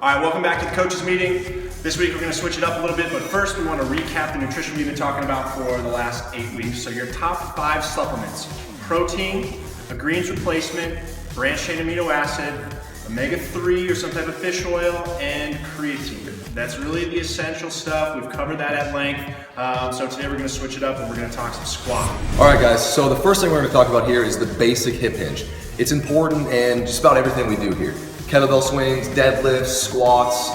All right, welcome back to the coaches meeting. This week we're going to switch it up a little bit, but first we want to recap the nutrition we've been talking about for the last 8 weeks. So your top 5 supplements: protein, a greens replacement, branched chain amino acid, omega-3 or some type of fish oil, and creatine. That's really the essential stuff. We've covered that at length. So today we're going to switch it up and we're going to talk some squat. All right, guys. So the first thing we're going to talk about here is the basic hip hinge. It's important in just about everything we do here. Kettlebell swings, deadlifts, squats.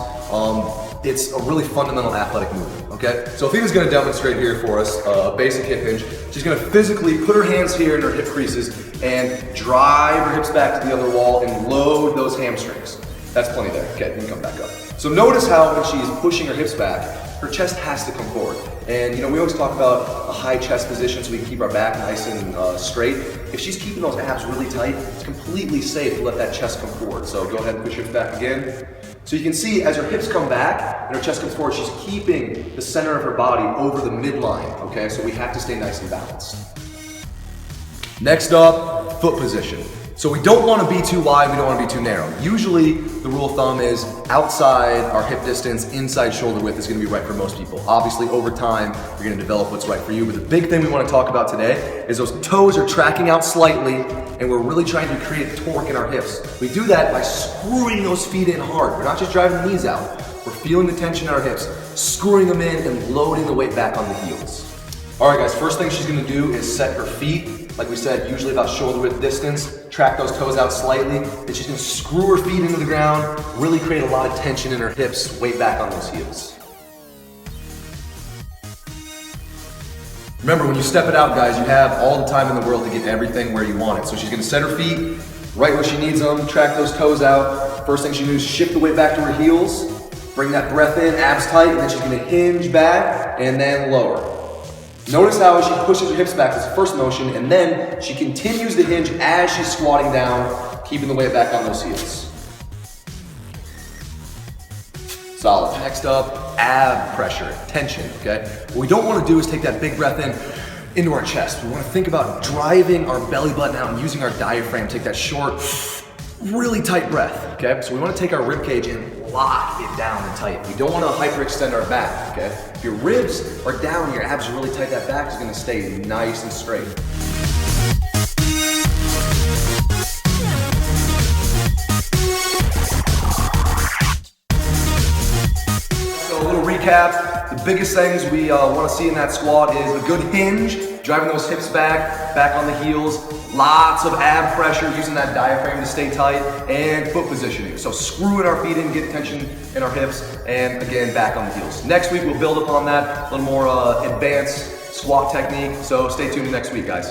It's a really fundamental athletic movement, okay? So Athena's gonna demonstrate here for us a basic hip hinge. She's gonna physically put her hands here in her hip creases and drive her hips back to the other wall and load those hamstrings. That's plenty there. Okay, you can come back up. So notice how when she's pushing her hips back, her chest has to come forward. And you know, we always talk about a high chest position so we can keep our back nice and straight. If she's keeping those abs really tight, it's completely safe to let that chest come forward. So go ahead and push your hips back again. So you can see as her hips come back and her chest comes forward, she's keeping the center of her body over the midline, okay? So we have to stay nice and balanced. Next up, foot position. So we don't want to be too wide, we don't want to be too narrow. Usually the rule of thumb is outside our hip distance, inside shoulder width is going to be right for most people. Obviously over time, you're going to develop what's right for you, but the big thing we want to talk about today is those toes are tracking out slightly and we're really trying to create torque in our hips. We do that by screwing those feet in hard. We're not just driving the knees out, we're feeling the tension in our hips, screwing them in and loading the weight back on the heels. All right guys, first thing she's going to do is set her feet. Like we said, usually about shoulder width distance, track those toes out slightly, then she's gonna screw her feet into the ground, really create a lot of tension in her hips, weight back on those heels. Remember, when you step it out, guys, you have all the time in the world to get everything where you want it. So she's gonna set her feet right where she needs them, track those toes out. First thing she does is shift the weight back to her heels, bring that breath in, abs tight, and then she's gonna hinge back and then lower. Notice how she pushes her hips back as the first motion, and then she continues the hinge as she's squatting down, keeping the weight back on those heels. Solid. Next up, ab pressure, tension, okay? What we don't want to do is take that big breath in into our chest. We want to think about driving our belly button out and using our diaphragm, take that short, really tight breath, okay? So we want to take our rib cage and lock it down and tight. We don't want to hyperextend our back, okay? If your ribs are down, your abs are really tight, that back is going to stay nice and straight. So a little recap. The biggest things we want to see in that squat is a good hinge, driving those hips back on the heels, lots of ab pressure, using that diaphragm to stay tight, and foot positioning. So screwing our feet in, get tension in our hips, and again, back on the heels. Next week, we'll build upon that, a little more advanced squat technique. So stay tuned next week, guys.